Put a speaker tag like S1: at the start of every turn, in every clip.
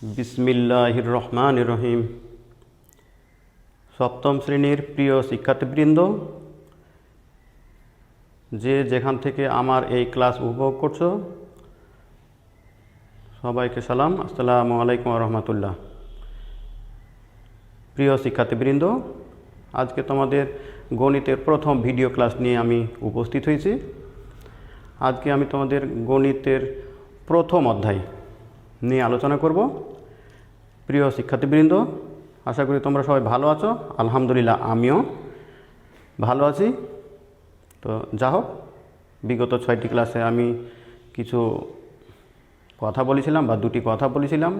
S1: বিসমিল্লাহির রহমানির রহিম। সপ্তম শ্রেণীর প্রিয় শিক্ষার্থীবৃন্দ, যে যেখান থেকে আমার এই ক্লাস উপভোগ করছো, সবাইকে সালাম। আসসালামু আলাইকুম রহমতুল্লাহ। প্রিয় শিক্ষার্থীবৃন্দ, আজকে তোমাদের গণিতের প্রথম ভিডিও ক্লাস নিয়ে আমি উপস্থিত হয়েছি। আজকে আমি তোমাদের গণিতের প্রথম অধ্যায় নিয়ে আলোচনা করব। প্রিয় শিক্ষার্থীবৃন্দ, আশা করি তোমরা সবাই ভালো আছো। আলহামদুলিল্লাহ, আমিও ভালো আছি। তো যা হোক, বিগত 6টি ক্লাসে আমি কিছু কথা বলেছিলাম বা দুটি কথা বলেছিলাম।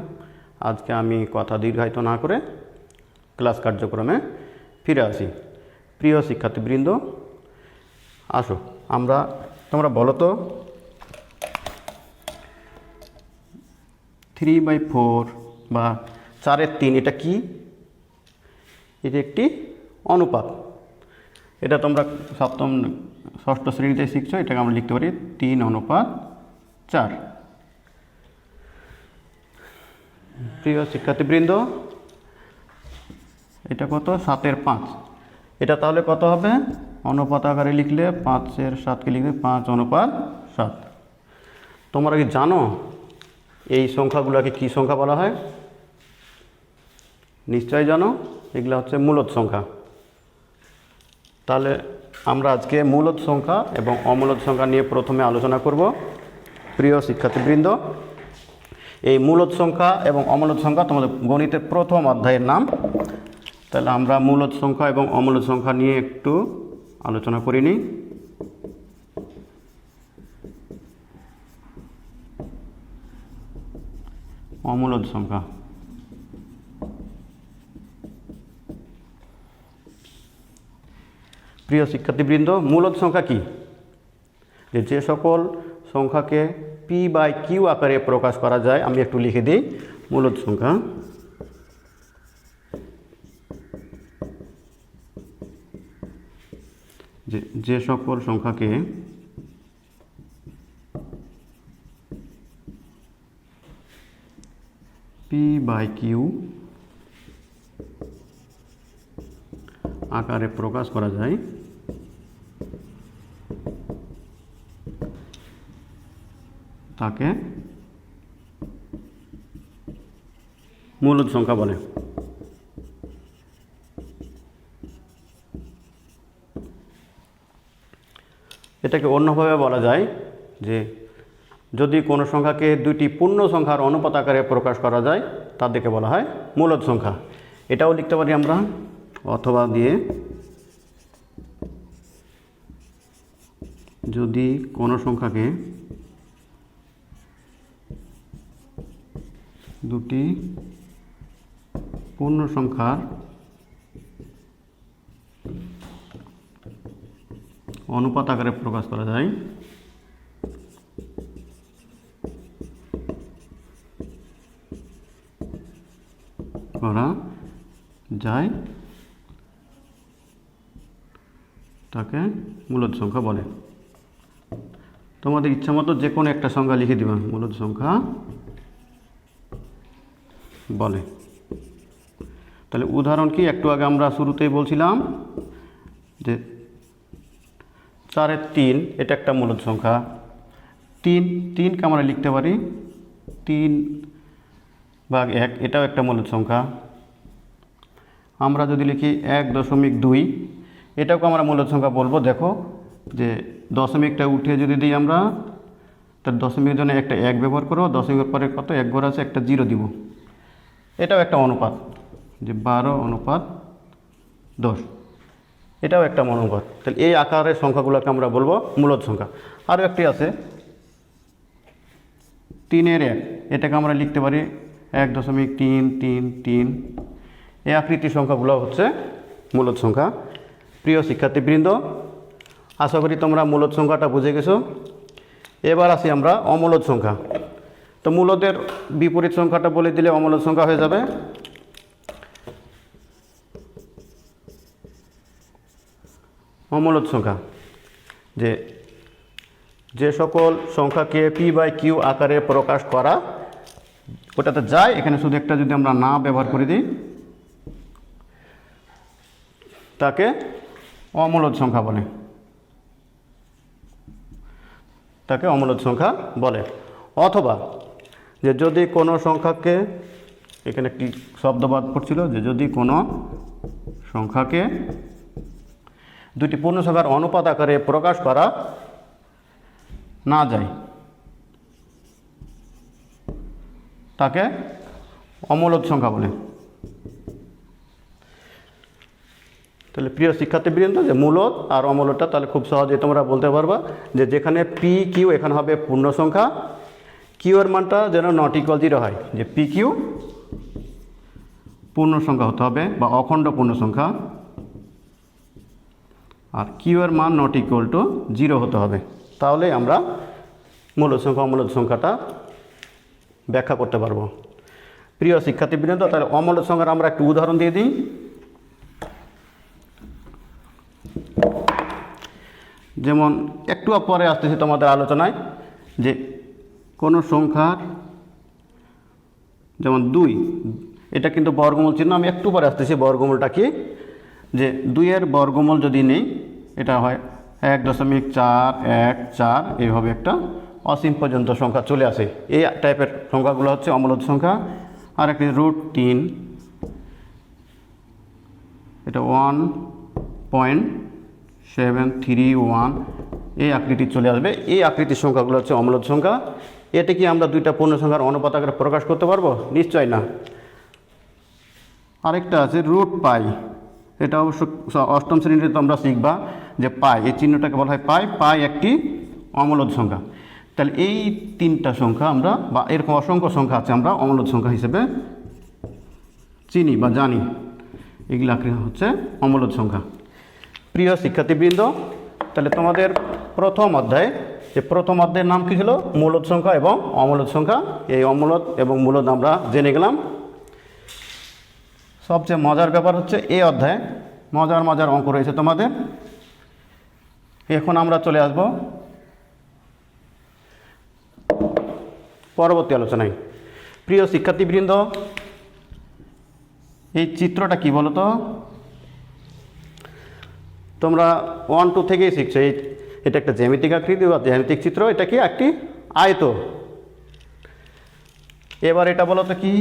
S1: আজকে আমি কথা দীর্ঘায়িত না করে ক্লাস কার্যক্রমে ফিরে আসি। প্রিয় শিক্ষার্থীবৃন্দ, আসো তোমরা বলো তো 3/4 বা 4/3 এটা কি? এটা একটি অনুপাত। এটা তোমরা ষষ্ঠ শ্রেণীতে শিখছো। এটাকে আমরা লিখতে পারি 3/4। প্রিয় শিক্ষার্থীবৃন্দ, এটা কত? 7/5। এটা তাহলে কত হবে? অনুপাত আকারে লিখলে 5/7কে লিখলে 5/7। তোমরা কি জানো এই সংখ্যাগুলোকে কি সংখ্যা বলা হয়? নিশ্চয়ই জানো, এগুলো হচ্ছে মূলদ সংখ্যা। তাহলে আমরা আজকে মূলদ সংখ্যা এবং অমূলদ সংখ্যা নিয়ে প্রথমে আলোচনা করব। প্রিয় শিক্ষার্থীবৃন্দ, এই মূলদ সংখ্যা এবং অমূলদ সংখ্যা তোমাদের গণিতের প্রথম অধ্যায়ের নাম। তাহলে আমরা মূলদ সংখ্যা এবং অমূলদ সংখ্যা নিয়ে একটু আলোচনা করে নিই। অমূলদ সংখ্যা। প্রিয় শিক্ষার্থীবৃন্দ, মূলদ সংখ্যা কি? যে সকল সংখ্যাকে p/q আকারে প্রকাশ করা যায়, আমি একটু লিখে দিই। মূলদ সংখ্যা যে সকল সংখ্যাকে p/q আকারে প্রকাশ করা যায় তাকে মূলদ সংখ্যা বলে। এটাকে অন্যভাবে বলা যায় যে যদি কোনো সংখ্যাকে দুইটি পূর্ণ সংখ্যার অনুপাত আকারে প্রকাশ করা যায় তাদেরকে বলা হয় মূলদ সংখ্যা। এটাও লিখতে পারি আমরা অথবা দিয়ে, যদি কোনো সংখ্যাকে দুটি পূর্ণ সংখ্যার অনুপাত আকারে প্রকাশ করা যায় তাকে মূলদ সংখ্যা বলে। তোমাদের ইচ্ছা মতো যে কোনো একটা সংখ্যা লিখে দিবা, মূলদ সংখ্যা বলে। তাহলে উদাহরণ কি? একটু আগে আমরা শুরুতেই বলছিলাম যে 4/3 এটা একটা মূলদ সংখ্যা। 3কে আমরা লিখতে পারি 3/1, এটাও একটা মূলদ সংখ্যা। আমরা যদি লিখি 1.2, এটাকে আমরা মূলদ সংখ্যা বলবো। দেখো যে দশমিকটা উঠে যদি দিই আমরা, তার দশমিকের জন্য একটা 1 ব্যবহার করবো। দশমিকের পরে কত? 1 ঘর আছে, একটা 0 দিব। এটাও একটা অনুপাত, যে 12/10, এটাও একটা অনুপাত। তাহলে এই আকারের সংখ্যাগুলোকে আমরা বলবো মূলদ সংখ্যা। আরও একটি আছে 3/1, এটাকে আমরা লিখতে পারি 1.333। এই আকৃতির সংখ্যাগুলো হচ্ছে মূলদ সংখ্যা। প্রিয় শিক্ষার্থীবৃন্দ, আশা করি তোমরা মূলদ সংখ্যাটা বুঝে গেছো। এবার আসি আমরা অমূলদ সংখ্যা। তো মূলদের বিপরীত সংখ্যাটা বলে দিলে অমূলদ সংখ্যা হয়ে যাবে। অমূলদ সংখ্যা যে সকল সংখ্যাকে p/q আকারে প্রকাশ করা ওটাতে যায়, এখানে শুধু একটা যদি আমরা না ব্যবহার করে দিই তাকে অমূলদ সংখ্যা বলে, তাকে অমূলদ সংখ্যা বলে। অথবা যে যদি কোনো সংখ্যাকে, এখানে একটি শব্দ বাদ পড়ছিল, যে যদি কোনো সংখ্যাকে দুটি পূর্ণ সংখ্যার অনুপাত আকারে প্রকাশ করা না যায় তাকে অমূলদ সংখ্যা বলে। তাহলে প্রিয় শিক্ষার্থীবৃন্দ, যে মূলদ আর অমূলদটা তাহলে খুব সহজেই তোমরা বলতে পারবা যে যেখানে পি কিউ এখানে হবে পূর্ণ সংখ্যা, কিউ এর মানটা যেন নট ইকুয়াল 0 হয়, যে পি কিউ পূর্ণ সংখ্যা হতে হবে বা অখণ্ড পূর্ণ সংখ্যা, আর কিউ এর মান নট ইকুয়াল টু 0 হতে হবে। তাহলে আমরা মূলদ সংখ্যা অমূলদ সংখ্যাটা ব্যাখ্যা করতে পারবো। প্রিয় শিক্ষার্থীবৃন্দ, তাহলে অমূলদ সংখ্যার আমরা একটু উদাহরণ দিয়ে দিই। যেমন একটু পরে আসতেছি তোমাদের আলোচনায়, যে কোনো সংখ্যার যেমন 2, এটা কিন্তু বর্গমূল চিহ্ন, আমি একটু পরে আসতেছি বর্গমূলটা কি। যে 2 এর বর্গমূল যদি নেই, এটা হয় 1.414, এইভাবে একটা অসীম পর্যন্ত সংখ্যা চলে আসে। এই টাইপের সংখ্যাগুলো হচ্ছে অমূলদ সংখ্যা। আর একটি √3, এটা 1.731, এই আকৃতি চলে আসবে। এই আকৃতির সংখ্যাগুলো হচ্ছে অমূলদ সংখ্যা। এতে কি আমরা দুইটা পূর্ণ সংখ্যার অনুপাত আকারে প্রকাশ করতে পারবো? নিশ্চয় না। আরেকটা আছে √π, এটা অবশ্য অষ্টম শ্রেণীতে তোমরা শিখবা যে পাই, এই চিহ্নটাকে বলা হয় পাই। পাই একটি অমূলদ সংখ্যা। তাহলে এই 3টা সংখ্যা আমরা, বা এরকম অসংখ্য সংখ্যা আছে, আমরা অমূলদ সংখ্যা হিসেবে চিনি বা জানি। এগুলা হচ্ছে অমূলদ সংখ্যা। প্রিয় শিক্ষার্থীবৃন্দ, তাহলে তোমাদের প্রথম অধ্যায়ে, যে প্রথম অধ্যায়ের নাম কী ছিল? মূলদ সংখ্যা এবং অমূলদ সংখ্যা। এই অমূলদ এবং মূলদ আমরা জেনে গেলাম। সবচেয়ে মজার ব্যাপার হচ্ছে এই অধ্যায়ে মজার মজার অঙ্ক রয়েছে তোমাদের। এখন আমরা চলে আসব পরবর্তী আলোচনায়। প্রিয় শিক্ষার্থীবৃন্দ, এই চিত্রটা কি বলো তো? তোমরা 1-2 থেকেই শিখছো। এটা একটা জ্যামিতিক আকৃতি বা জ্যামিতিক চিত্র। এটা কি? একটি আয়ত। এবার এটা বলো তো কি?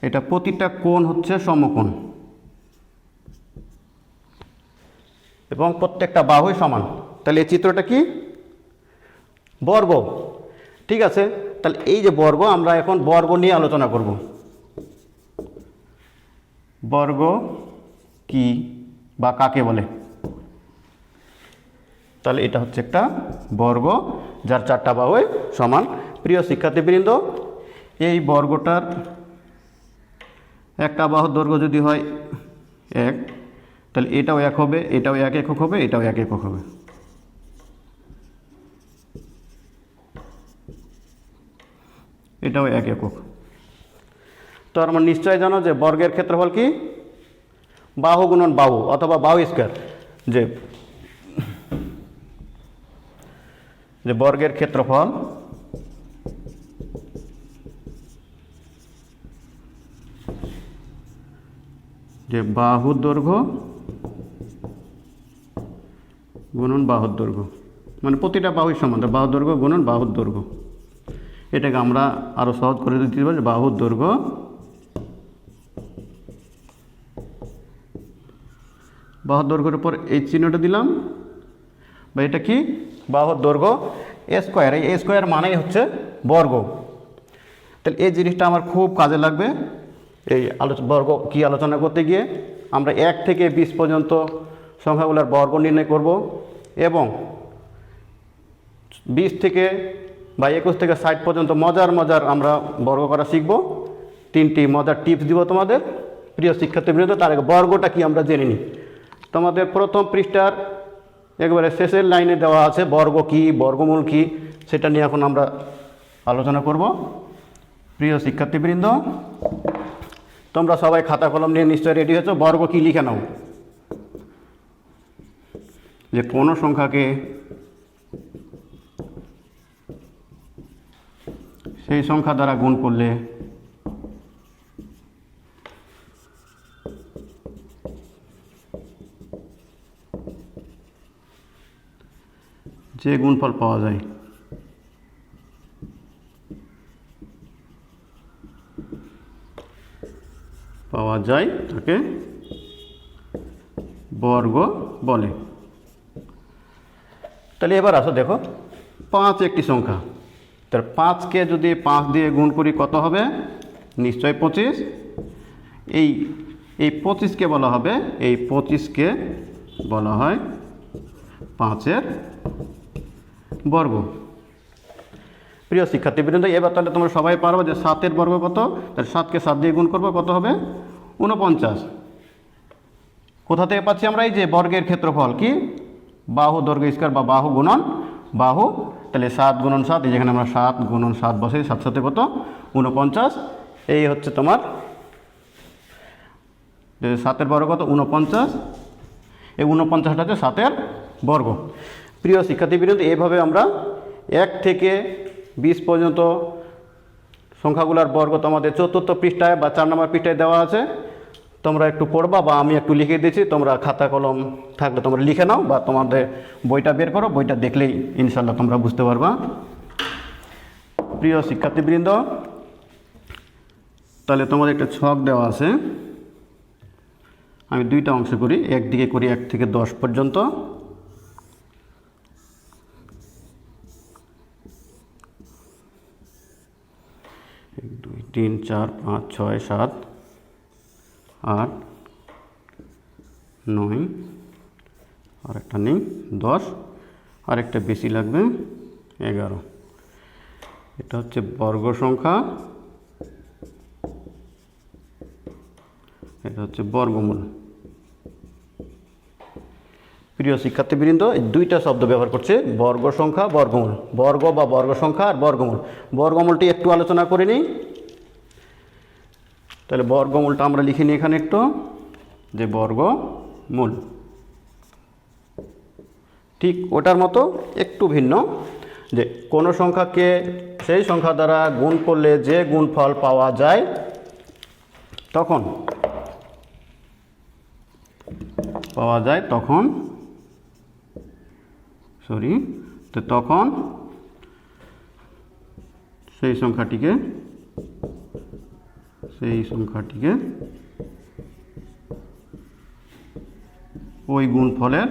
S1: এটা প্রতিটা কোণ হচ্ছে সমকোণ এবং প্রত্যেকটা বাহুই সমান। তাহলে এই চিত্রটা কি? বর্গ। ঠিক আছে, তাহলে এই যে বর্গ, আমরা এখন বর্গ নিয়ে আলোচনা করব। বর্গ কি বা কাকে বলে? তাহলে এটা হচ্ছে একটা বর্গ যার 4টা বাহুই সমান। প্রিয় শিক্ষার্থীবৃন্দ, এই বর্গটার একটা বাহুর দৈর্ঘ্য যদি হয় 1, তাহলে এটাও 1 হবে, এটাও 1 একক হবে, এটাও 1 একক হবে। এটাও 1 একক। তো আমরা নিশ্চয় জানো যে বর্গের ক্ষেত্রফল কি? বাহু গুণন বাহু অথবা বাহু স্কয়ার। যে বর্গের ক্ষেত্রফল যে বাহুর দৈর্ঘ্য গুণন বাহুর দৈর্ঘ্য, মানে প্রতিটা বাহুর সমান, বাহুর দৈর্ঘ্য গুণন বাহুর দৈর্ঘ্য। এটাকে আমরা আরো সহজ করে দিতে পারি, বাহুর দৈর্ঘ্য বাহুর দৈর্ঘ্যের উপর এই চিহ্নটা দিলাম, বা এটা কি? বাহুর দৈর্ঘ্য স্কয়ার। এই স্কয়ার মানেই হচ্ছে বর্গ। তাহলে এই জিনিসটা আমার খুব কাজে লাগবে এই বর্গ কি আলোচনা করতে গিয়ে। আমরা 1 থেকে 20 পর্যন্ত সংখ্যাগুলোর বর্গ নির্ণয় করব এবং 20 থেকে বা 21 থেকে 60 পর্যন্ত মজার মজার আমরা বর্গ করা শিখব। 3টি মজার টিপস দিব তোমাদের। প্রিয় শিক্ষার্থীবৃন্দ, তার আগে বর্গটা কি আমরা জেনে নিই। তোমাদের প্রথম পৃষ্ঠার একবারে শেষের লাইনে দেওয়া আছে বর্গ কি, বর্গমূল কি, সেটা নিয়ে এখন আমরা আলোচনা করব। প্রিয় শিক্ষার্থীবৃন্দ, তোমরা সবাই খাতা কলম নিয়ে নিশ্চয়ই রেডি হয়েছো। বর্গ কি লিখে নাও। যে কোনো সংখ্যাকে সেই সংখ্যা দ্বারা গুণ করলে যে গুণফল পাওয়া যায় তাকে বর্গ বলে। তাহলে এবার আসো দেখো 5 একটি সংখ্যা, তার 5কে যদি 5 দিয়ে গুণ করি কত হবে? নিশ্চয় 25। এই 25কে বলা হবে, এই 25কে বলা হয় 5-এর বর্গ। প্রিয় শিক্ষার্থীবৃন্দ, এবার তাহলে তোমরা সবাই পারবে যে 7-এর বর্গ কত? তাহলে 7কে 7 দিয়ে গুণ করবো, কত হবে? 49। কোথা থেকে পাচ্ছি আমরা? এই যে বর্গের ক্ষেত্রফল কি বাহু দৈর্ঘ্য স্কয়ার বা বাহু গুণন বাহু। তাহলে 7 গুণন 7, এই যেখানে আমরা 7 গুণন 7 বসাই, 7 7 কত? 49। এই হচ্ছে তোমার 7-এর বর্গ কত? 49। এই 49টা হচ্ছে 7-এর বর্গ। প্রিয় শিক্ষার্থীবৃন্দ, এইভাবে আমরা 1 থেকে 20 পর্যন্ত সংখ্যাগুলোর বর্গ তোমাদের 4র্থ পৃষ্ঠায় বা 4 নম্বর পৃষ্ঠায় দেওয়া আছে। তোমরা একটু পড়বা বা আমি একটু লিখে দিচ্ছি, তোমরা খাতা কলম থাকলে তোমরা লিখে নাও বা তোমাদের বইটা বের করো, বইটা দেখলেই ইনশাল্লাহ তোমরা বুঝতে পারবা। প্রিয় শিক্ষার্থীবৃন্দ, তাহলে তোমাদের একটা ছক দেওয়া আছে, আমি 2টা অংশ করি, একদিকে করি 1 থেকে 10 পর্যন্ত। এক 2 3 4 5 6 7 8 9, আর একটা নেই 10, আর একটা বেশি লাগবে 11। এটা হচ্ছে বর্গ সংখ্যা, এটা হচ্ছে বর্গমূল। প্রিয় শিক্ষার্থীবৃন্দ, এই 2টা শব্দ ব্যবহার করছে, বর্গ সংখ্যা, বর্গমূল। বর্গ বা বর্গ সংখ্যা আর বর্গমূল। বর্গমূলটি একটু আলোচনা করে নিই। তাহলে বর্গমূলটা আমরা লিখে নিই এখানে একটু, যে বর্গমূল ঠিক ওটার মতো একটু ভিন্ন, যে কোনো সংখ্যাকে সেই সংখ্যা দ্বারা গুণ করলে যে গুণফল পাওয়া যায় তখন তখন সেই সংখ্যাটিকে ওই গুণফলের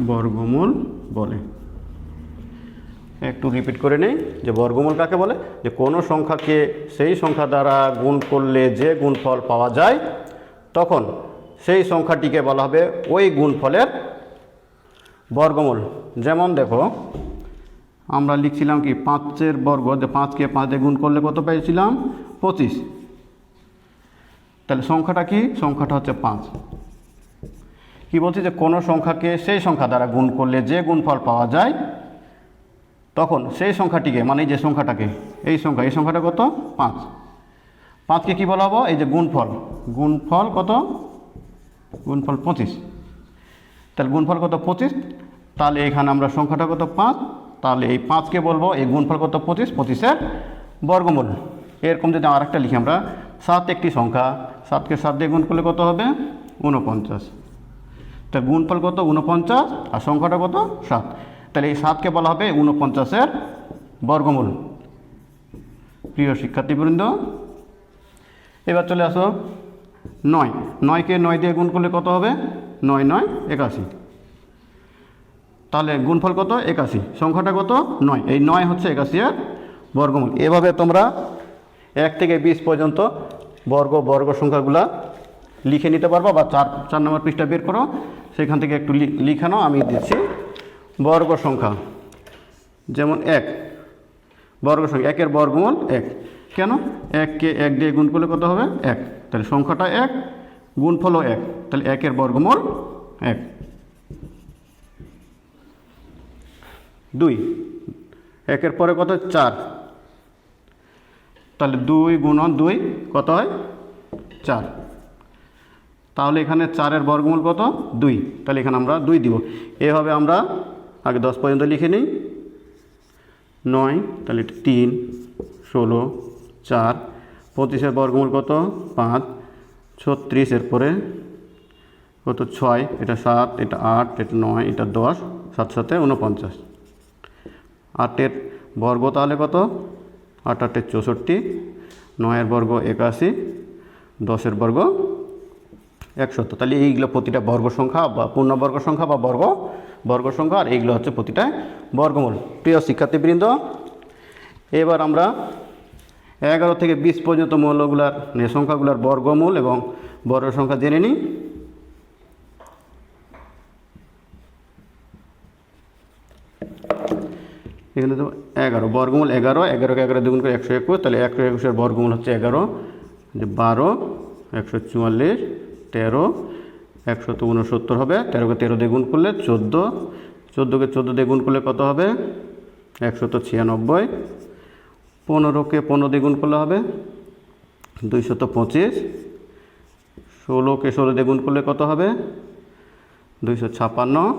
S1: বর্গমূল বলে। একটু রিপিট করে নেই, যে বর্গমূল কাকে বলে? যে কোনো সংখ্যাকে সেই সংখ্যা দ্বারা গুণ করলে যে গুণফল পাওয়া যায় তখন সেই সংখ্যাটিকে বলা হবে ওই গুণফলের বর্গমূল। যেমন দেখো, আমরা লিখছিলাম কি 5-এর বর্গ, যে 5কে 5 দিয়ে গুণ করলে কত পেয়েছিলাম? 25। তাহলে সংখ্যাটা কি? সংখ্যাটা হচ্ছে 5। কি বলছি? যে কোনো সংখ্যাকে সেই সংখ্যা দ্বারা গুণ করলে যে গুণফল পাওয়া যায় তখন সেই সংখ্যাটিকে, মানে এই যে সংখ্যাটাকে, এই সংখ্যাটা কত? 5। 5কে কী বলা হবো? এই যে গুণফল কত? গুণফল 25। তাহলে গুণফল কত? 25। তাহলে এখানে আমরা সংখ্যাটা কত? 5। তাহলে এই 5কে বলবো এই গুণফল কত? 25, 25-এর বর্গমূল। এরকম যদি আরেকটা লিখি আমরা, 7 একটি সংখ্যা, 7কে 7 দিয়ে গুণ করলে কত হবে? 49। তা গুণফল কত? 49, আর সংখ্যাটা কত? 7। তাহলে এই 7কে বলা হবে 49-এর বর্গমূল। প্রিয় শিক্ষার্থীবৃন্দ, এবার চলে আসো 9। 9কে 9 দিয়ে গুণ করলে কত হবে? 9 9 81। তাহলে গুণফল কত? 81, সংখ্যাটা কত? 9। এই 9 হচ্ছে 81-এর বর্গমূল। এভাবে তোমরা 1 থেকে 20 পর্যন্ত বর্গ সংখ্যাগুলা লিখে নিতে পারবা, বা 4 নম্বর পৃষ্ঠা বের করো, সেখান থেকে একটু লিখে নাও, আমি দিচ্ছি। বর্গ সংখ্যা যেমন 1, বর্গ সংখ্যা 1-এর বর্গমূল 1। কেন? 1কে 1 দিয়ে গুণ করলে কত হবে? 1। তাহলে সংখ্যাটা 1, গুণফলও 1, তাহলে 1-এর বর্গমূল 1। 2, 1-এর পরে কত? 4। তাহলে 2 গুণন 2 কত হয়? 4। তাহলে এখানে 4-এর বর্গমূল কত? 2। তাহলে এখানে আমরা 2 দিব। এভাবে আমরা আগে 10 পর্যন্ত লিখে নিই। 9, তাহলে 3, 16, 4, 25-এর বর্গমূল কত? 5, 36, এরপরে কত? 6, এটা 7, এটা 8, এটা 9, এটা 10, 7 7 49। 8-এর বর্গ তাহলে কত? 8 8 64, 9-এর বর্গ 81, 10-এর বর্গ 100। তাহলে এইগুলো প্রতিটা বর্গ সংখ্যা বা পূর্ণবর্গ সংখ্যা বা বর্গ সংখ্যা, আর এইগুলো হচ্ছে প্রতিটা বর্গমূল। প্রিয় শিক্ষার্থীবৃন্দ, এবার আমরা 11 থেকে 20 পর্যন্ত মৌলগুলার সংখ্যাগুলার বর্গমূল এবং বর্গ সংখ্যা জেনে নিই। এখানে তো 11 বর্গমূল 11, 11কে 11 দ্বিগুণ করে 121, তাহলে 121-এর বর্গমূল হচ্ছে 11, 12, 144, 13, 169 হবে। 13কে 13 দিয়ে গুণ করলে 14, 14কে 14 দিয়ে গুণ করলে কত হবে? 196, 15কে 15 দিয়ে গুণ করলে হবে 225, 16কে 16 দিয়ে গুণ করলে কত হবে? 256,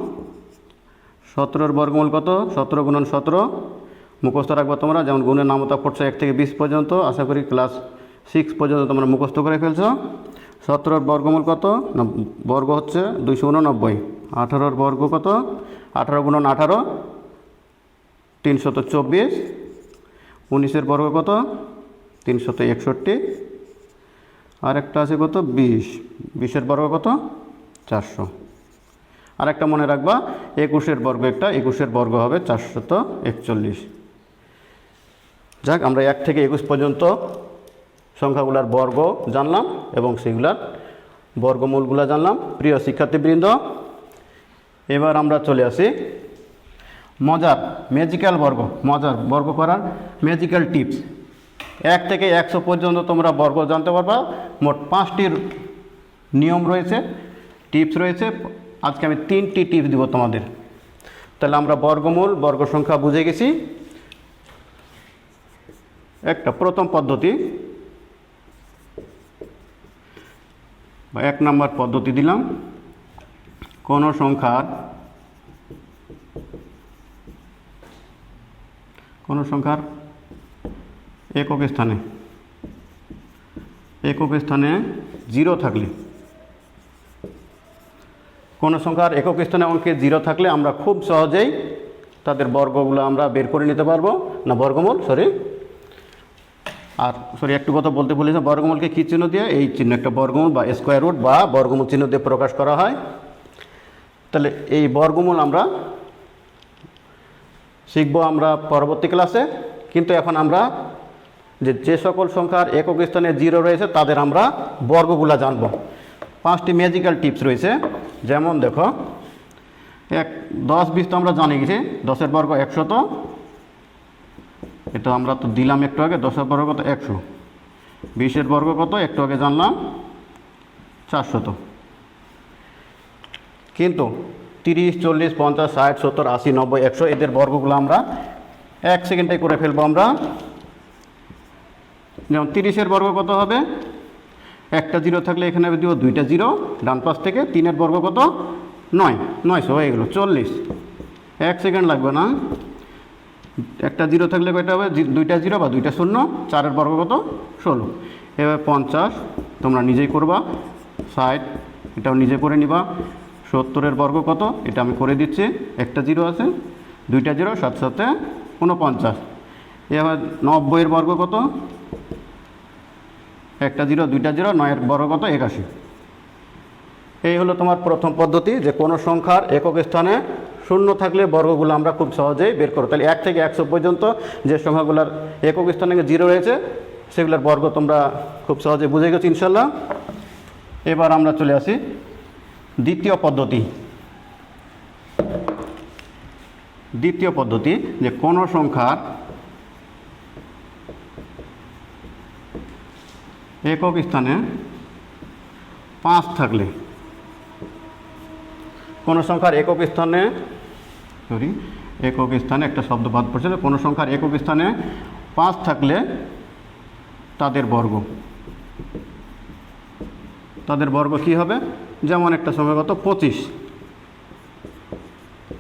S1: 17-এর বর্গমূল কত? 17 গুণন 17 মুখস্থ রাখবো তোমরা, যেমন গুণের নামতা পড়ছো 1 থেকে 20 পর্যন্ত, আশা করি ক্লাস 6 পর্যন্ত তোমরা মুখস্থ করে ফেলছো। 17-এর বর্গমূল কত? বর্গ হচ্ছে 289। 18-এর বর্গ কত? 18 গুণন 18 324। 19-এর বর্গ কত? 361। আর একটা আছে কত? 20। 20-এর বর্গ কত? 400। আর একটা মনে রাখবা, 21-এর বর্গ একটা, 21-এর বর্গ হবে 441। যাক, আমরা 1 থেকে 21 পর্যন্ত সংখ্যাগুলার বর্গ জানলাম এবং সেগুলার বর্গমূলগুলো জানলাম। প্রিয় শিক্ষার্থীবৃন্দ, এবার আমরা চলে আসি মজার বর্গ করার ম্যাজিক্যাল টিপস। 1 থেকে 100 পর্যন্ত তোমরা বর্গ জানতে পারবা। মোট 5টির নিয়ম রয়েছে, টিপস রয়েছে। আজকে আমি 3টি টিপস দিব তোমাদের। তাহলে আমরা বর্গমূল, বর্গ সংখ্যা বুঝে গেছি। একটা প্রথম পদ্ধতি বা 1 নম্বর পদ্ধতি দিলাম। কোনো সংখ্যার একক স্থানে 0 থাকলে, কোনো সংখ্যার একক স্থানে অঙ্কে 0 থাকলে আমরা খুব সহজেই তাদের বর্গগুলো আমরা বের করে নিতে পারবো। না, বর্গমূল, একটু কথা বলতে ভুলেছি। বর্গমূলকে কী চিহ্ন দিয়ে? এই চিহ্ন, একটা বর্গমূল বা স্কোয়ার রুট বা বর্গমূল চিহ্ন দিয়ে প্রকাশ করা হয়। তাহলে এই বর্গমূল আমরা শিখবো আমরা পরবর্তী ক্লাসে। কিন্তু এখন আমরা যে সকল সংখ্যার একক স্থানে 0 রয়েছে তাদের আমরা বর্গগুলা জানব। 5টি ম্যাজিক্যাল টিপস রয়েছে। যেমন দেখো, 10 20 তো আমরা জানি গেছি। 10-এর বর্গ 100, এটা আমরা তো দিলাম একটু আগে। 10-এর বর্গ কত? 100। 20-এর বর্গ কত? একটু আগে জানলাম, 400। কিন্তু 30, 40, 50, 60, 70, 80, 90, 100 এদের বর্গগুলো আমরা 1 সেকেন্ডে করে ফেলবো আমরা। যেমন 30-এর বর্গ কত হবে? একটা 0 থাকলে এখানে দিব 2টা 0 ডান পাশ থেকে। 3-এর বর্গ কত? 900 হয়ে গেল 40। 1 সেকেন্ড লাগবে না। একটা 0 থাকলে কয়টা হবে? 2টা 0 বা 2টা 0। 4-এর বর্গ কত? 16। এবার 50 তোমরা নিজেই করবা। 60 এটাও নিজে করে নিবা। 70-এর বর্গ কত? এটা আমি করে দিচ্ছি। একটা 0 আছে, 2টা 0, 7 7 49। এবার 90-এর বর্গ কত? একটা 0, 2টা 0, 9-এর বর্গ কত? 81। এই হলো তোমার প্রথম পদ্ধতি, যে কোনো সংখ্যার একক স্থানে 0 থাকলে বর্গগুলো আমরা খুব সহজেই বের করব। তাহলে 1 থেকে 100 পর্যন্ত যে সংখ্যাগুলোর একক স্থানে 0 রয়েছে সেগুলোর বর্গ তোমরা খুব সহজে বুঝে গেছো ইনশাল্লাহ। এবার আমরা চলে আসি দ্বিতীয় পদ্ধতি, যে কোনো সংখ্যার একক স্থানে 5 থাকলে, কোনো সংখ্যার একক স্থানে একটা শব্দ বাদ পড়ছিল। কোনো সংখ্যার একক স্থানে 5 থাকলে তাদের বর্গ। তাদের বর্গ কি হবে? যেমন একটা সংখ্যা কত 25,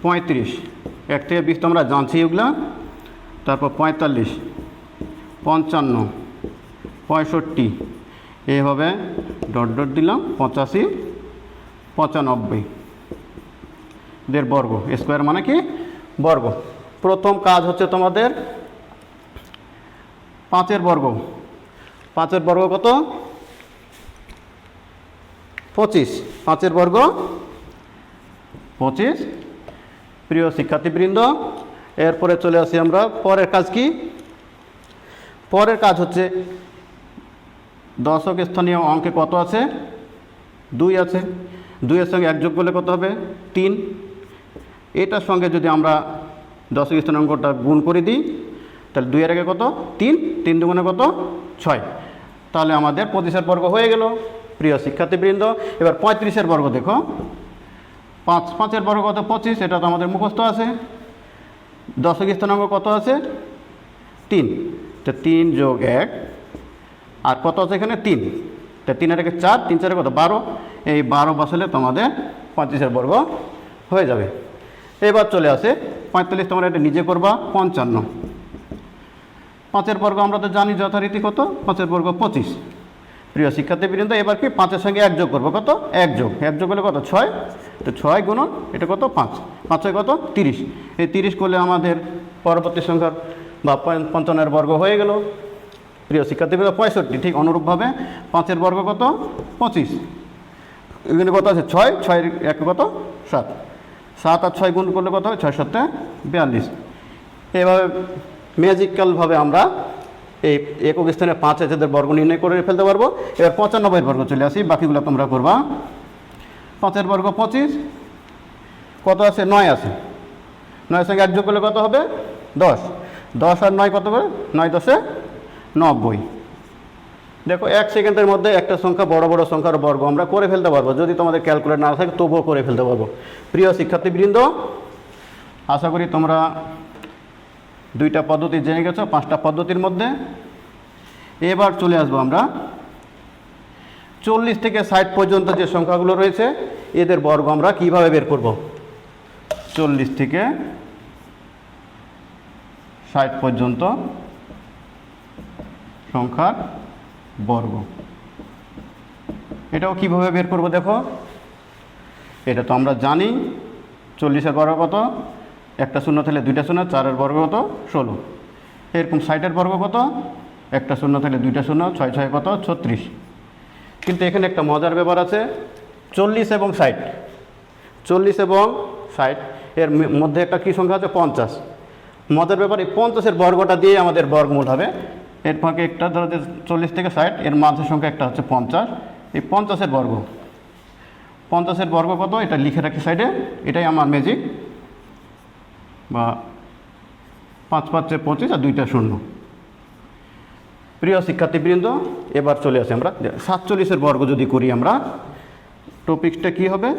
S1: 35, 1 থেকে 20 তো আমরা জানছি এগুলা। তারপর 45, 55, 65, এইভাবে ডট ডট দিলাম 85, 95 দের বর্গ। স্কোয়ার মানে কি? বর্গ। প্রথম কাজ হচ্ছে তোমাদের 5-এর বর্গ। 5-এর বর্গ কত? 25। 5-এর বর্গ 25। প্রিয় শিক্ষার্থীবৃন্দ, এরপরে চলে আসি আমরা পরের কাজ কি? পরের কাজ হচ্ছে দশক স্থানীয় অঙ্কে কত আছে? 2 আছে। 2-এর সঙ্গে 1 যোগ করলে কত হবে? 3। এটার সঙ্গে যদি আমরা দশক স্থানীয় অঙ্কটা গুণ করে দিই, তাহলে 2-এর আগে কত? 3, 3 দুগুণে কত? 6। তাহলে আমাদের 25-এর বর্গ হয়ে গেল। প্রিয় শিক্ষার্থীবৃন্দ, এবার 35-এর বর্গ দেখো। 5-5-এর বর্গ কত? 25। এটা তো আমাদের মুখস্থ আছে। দশক স্থানাঙ্ক কত আছে? 3। তো 3 যোগ 1, আর কত আছে এখানে? 3। তো 3-এর আগে 4, 3 4 কত? 12। এই 12 বসালে তোমাদের 25-এর বর্গ হয়ে যাবে। এবার চলে আসে 45, তোমরা এটা নিজে করবা। 55। 5-এর বর্গ আমরা তো জানি যথারীতি কত? 5-এর বর্গ 25। প্রিয় শিক্ষার্থীবৃন্দ, এবার কি 5-এর সঙ্গে 1 যোগ করবো। কত? 1 যোগ করলে কত? 6। তো 6 গুণন এটা কত? 5। 5 কত? 30। এই 30 করলে আমাদের পরবর্তী সংখ্যার বা 55-এর বর্গ হয়ে গেল। প্রিয় শিক্ষার্থীবৃন্দ, 65। ঠিক অনুরূপভাবে 5-এর বর্গ কত? 25। এখানে কত আছে? 6। 6-এর 1 কত? 7। 7 আর 6 গুণ করলে কত হবে? 6 7 42। এভাবে ম্যাজিক্যালভাবে আমরা এই একক স্থানে 5 আছে এদের বর্গ নির্ণয় করে ফেলতে পারবো। এবার 95-এর বর্গ চলে আসি, বাকিগুলো তোমরা করবা। 5-এর বর্গ 25। কত আছে? 9 আছে। 9-এর সঙ্গে 1 যোগ করলে কত হবে? 10। 10 আর 9 কত করে? 9 10 90। দেখো 1 সেকেন্ডের মধ্যে একটা সংখ্যা বড় বড় সংখ্যার বর্গ আমরা করে ফেলতে পারবো। যদি তোমাদের ক্যালকুলেটর না থাকে তবুও করে ফেলতে পারবো। প্রিয় শিক্ষার্থীবৃন্দ, আশা করি তোমরা 2টা পদ্ধতি জেনে গেছো 5টা পদ্ধতির মধ্যে। এবার চলে আসবো আমরা 40 থেকে 60 পর্যন্ত যে সংখ্যাগুলো রয়েছে এদের বর্গ আমরা কিভাবে বের করব। 40 থেকে 60 পর্যন্ত সংখ্যার বর্গ, এটাও কিভাবে বের করব দেখো। এটা তো আমরা জানি 40-এর বর্গ কত? একটা শূন্য থেকে 2টা শূন্য, 4-এর বর্গ কত? 16। এরকম 60-এর বর্গ কত? একটা শূন্য থেকে 2টা শূন্য, 6 6 কত? 36। কিন্তু এখানে একটা মজার ব্যাপার আছে। 40 এবং 60, 40 এবং 60 এর মধ্যে একটা কী সংখ্যা আছে? 50। মজার ব্যাপার, এই 50-এর বর্গটা দিয়ে আমাদের বর্গমূল হবে। এর ফাঁকে একটা ধরো যে 40 থেকে 60 এর মাঝের সংখ্যা একটা হচ্ছে 50। এই 50-এর বর্গ, 50-এর বর্গ কত? এটা লিখে রাখি সাইডে। এটাই আমার ম্যাজিক, বা 5 5 25 আর 2টা শূন্য। প্রিয় শিক্ষার্থীবৃন্দ, এবার চলে আসি আমরা 47-এর বর্গ যদি করি আমরা, টপিকসটা কি হবে?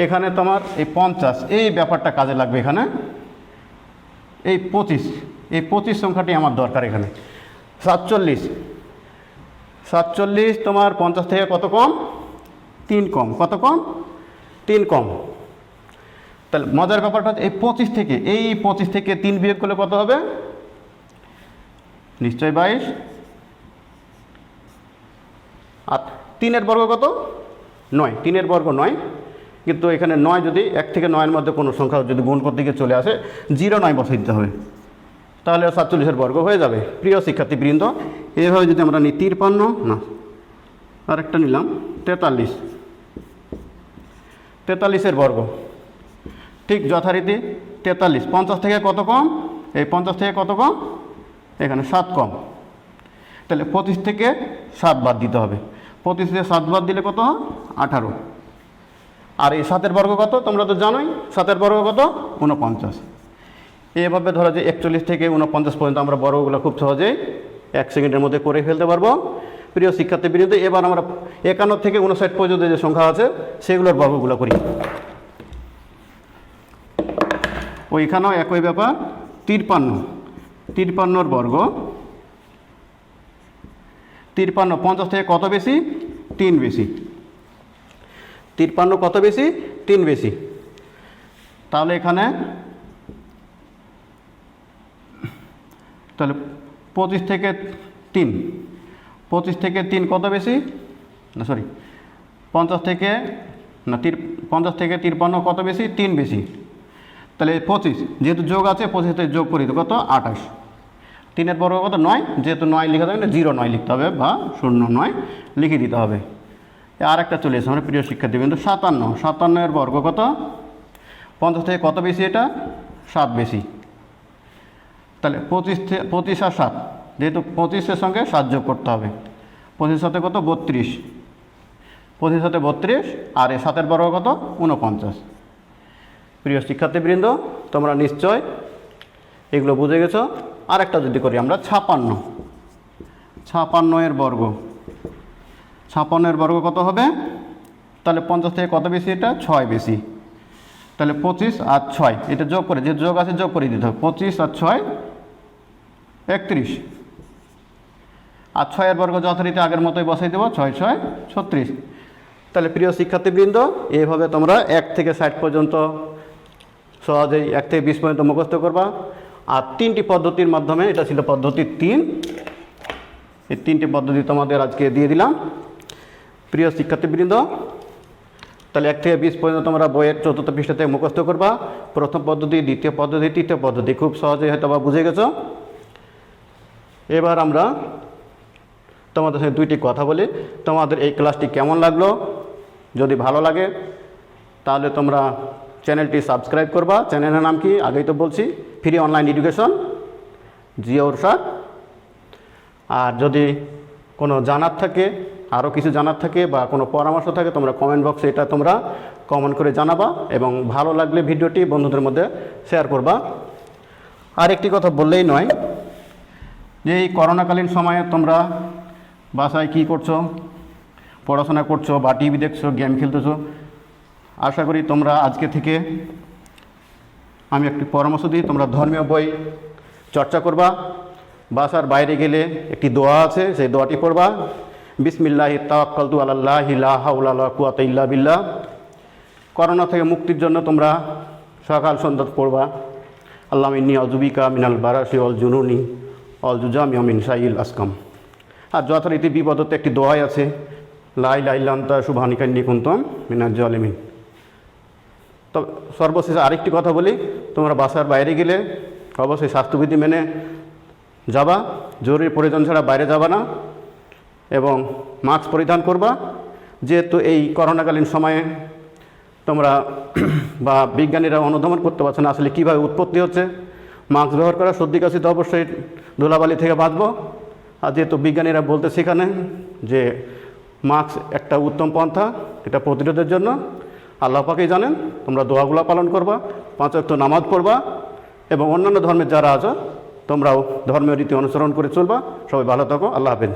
S1: এখানে তোমার এই 50 এই ব্যাপারটা কাজে লাগবে। এখানে এই 25 সংখ্যাটি আমার দরকার। এখানে 47 তোমার 50 থেকে কত কম? 3 কম। কত কম? 3 কম। তাহলে মজার ব্যাপারটা হচ্ছে এই 25 থেকে 3 বিয়োগ করলে কত হবে? নিশ্চয় 22। আর 3-এর বর্গ কত? 9। 3-এর বর্গ 9। কিন্তু এখানে 9 যদি 1 থেকে 9-এর মধ্যে কোনো সংখ্যা যদি গুণ করতে গিয়ে চলে আসে 0 বসাই দিতে হবে, তাহলে 47-এর বর্গ হয়ে যাবে। প্রিয় শিক্ষার্থীবৃন্দ, এইভাবে যদি আমরা নিই 53, না আরেকটা নিলাম 43-এর বর্গ, ঠিক যথারীতি 43। 50 থেকে কত কম? এই 50 থেকে কত কম? এখানে 7 কম। তাহলে 25 থেকে 7 বাদ দিতে হবে। 25 থেকে 7 বাদ দিলে কত? 18। আর এই 7-এর বর্গ কত? তোমরা তো জানোই। 7-এর বর্গ কত? 49। এভাবে ধরো যে 41 থেকে 49 পর্যন্ত আমরা বর্গগুলো খুব সহজেই 1 সেকেন্ডের মধ্যে করে ফেলতে পারবো। প্রিয় শিক্ষার্থীবৃন্দ, এবার আমরা 51 থেকে 59 পর্যন্ত যে সংখ্যা আছে সেগুলোর বর্গগুলো করি। ওইখানেও একই ব্যাপার। 53-এর বর্গ। 53 50 থেকে কত বেশি? 3 বেশি। 53 কত বেশি? 3 বেশি। তাহলে এখানে তাহলে 25 থেকে 3, 25 থেকে 3 কত বেশি? না সরি, 50 থেকে 53 কত বেশি? 3 বেশি। তাহলে 25 যেহেতু যোগ আছে, 25 থেকে যোগ করি তো কত? 28। 3 বর্গ কত? 9। যেহেতু 9 লেখা থাকলে 09 লিখতে হবে বা 09 লিখে দিতে হবে। আর একটা চলে এসে আমরা প্রিয় শিক্ষার্থী কিন্তু 57 বর্গ কত? 50 থেকে কত বেশি? এটা 7 বেশি। তাহলে 25 আর 7, যেহেতু 25-এর সঙ্গে 7 যোগ করতে হবে। 25 সাথে কত? 32। 25 সাথে 32 আর 7 বর্গ কত? 49। প্রিয় শিক্ষার্থীবৃন্দ, তোমরা নিশ্চয় এগুলো বুঝে গেছো। আর একটা যদি করি আমরা 56 বর্গ। 56 বর্গ কত হবে? তাহলে 50 থেকে কত বেশি? এটা 6 বেশি। তাহলে 25 আর 6 এটা যোগ করে, যে যোগ আছে যোগ করে দিতে হবে। 25 আর 6 31। আর 6 বর্গ যথারীতি আগের মতোই বসাই দেবো, 6 6 36। তাহলে প্রিয় শিক্ষার্থীবৃন্দ, এইভাবে তোমরা 1 থেকে 60 পর্যন্ত সহজেই 1 থেকে 20 পর্যন্ত মুখস্থ করবা। আর 3টি পদ্ধতির মাধ্যমে, এটা ছিল পদ্ধতি 3, এই 3টি পদ্ধতি তোমাদের আজকে দিয়ে দিলাম। প্রিয় শিক্ষার্থীবৃন্দ, তাহলে 1 থেকে 20 পর্যন্ত তোমরা বইয়ের 4র্থ পৃষ্ঠা থেকে মুখস্থ করবা। প্রথম পদ্ধতি, দ্বিতীয় পদ্ধতি, তৃতীয় পদ্ধতি খুব সহজেই হয়তো বা বুঝে গেছো। এবার আমরা তোমাদের সাথে 2টি কথা বলি। তোমাদের এই ক্লাসটি কেমন লাগলো? যদি ভালো লাগে তাহলে তোমরা চ্যানেলটি সাবস্ক্রাইব করবা। চ্যানেলের নাম কি? আগেই তো বলছি, ফ্রি অনলাইন এডুকেশন জিয়া উরশাদ। আর যদি কোনো জানার থাকে, আরও কিছু জানার থাকে বা কোনো পরামর্শ থাকে, তোমরা কমেন্ট বক্সে এটা তোমরা কমেন্ট করে জানাবা এবং ভালো লাগলে ভিডিওটি বন্ধুদের মধ্যে শেয়ার করবা। আর একটি কথা বললেই নয় যে এই করোনাকালীন সময়ে তোমরা বাসায় কী করছো? পড়াশোনা করছো বা টিভি দেখছো, গেম খেলতেছো। আশা করি তোমরা আজকে থেকে, আমি একটি পরামর্শ দিই, তোমরা ধর্মীয় বই চর্চা করবা। বাসার বাইরে গেলে একটি দোয়া আছে, সেই দোয়াটি পড়বা। বিসমিল্লাহি তাওয়াক্কালতু আলাল্লাহি লা হাওলা ওয়ালা কুওয়াতা ইল্লা বিল্লাহ। করোনা থেকে মুক্তির জন্য তোমরা সকাল সন্ধ্যা পড়বা। আল্লাহুম্মা ইন্নী আউযুবিকা মিনাল বারাসি ওয়াল জুনুনি ওয়াল জুজামি ওয়া মিন শাইইল আসকাম। আর যথারীতি বিপদতে একটি দোয়াই আছে, লা ইলাহা ইল্লা আনতা সুবহানাকা ইন্নী কুনতু মিনাজ জালিমিন। তো সর্বশেষে আরেকটি কথা বলি, তোমরা বাসার বাইরে গেলে অবশ্যই স্বাস্থ্যবিধি মেনে যাবা। জরুরি প্রয়োজন ছাড়া বাইরে যাবা না এবং মাস্ক পরিধান করবা। যেহেতু এই করোনাকালীন সময়ে তোমরা বা বিজ্ঞানীরা অনুধাবন করতে পারছে না আসলে কীভাবে উৎপত্তি হচ্ছে। মাস্ক ব্যবহার করা, সর্দি কাশি তো অবশ্যই ধুলাবালি থেকে বাঁচবো। আর যেহেতু বিজ্ঞানীরা বলতে সেখানে যে মাস্ক একটা উত্তম পন্থা এটা প্রতিরোধের জন্য, আল্লাহ পাকেই জানেন। তোমরা দোয়াগুলো পালন করবা, 5 ওয়াক্ত নামাজ পড়বা এবং অন্যান্য ধর্মের যারা আছো তোমরাও ধর্মীয় রীতি অনুসরণ করে চলবা। সবাই ভালো থাকো। আল্লাহ হাফেজ।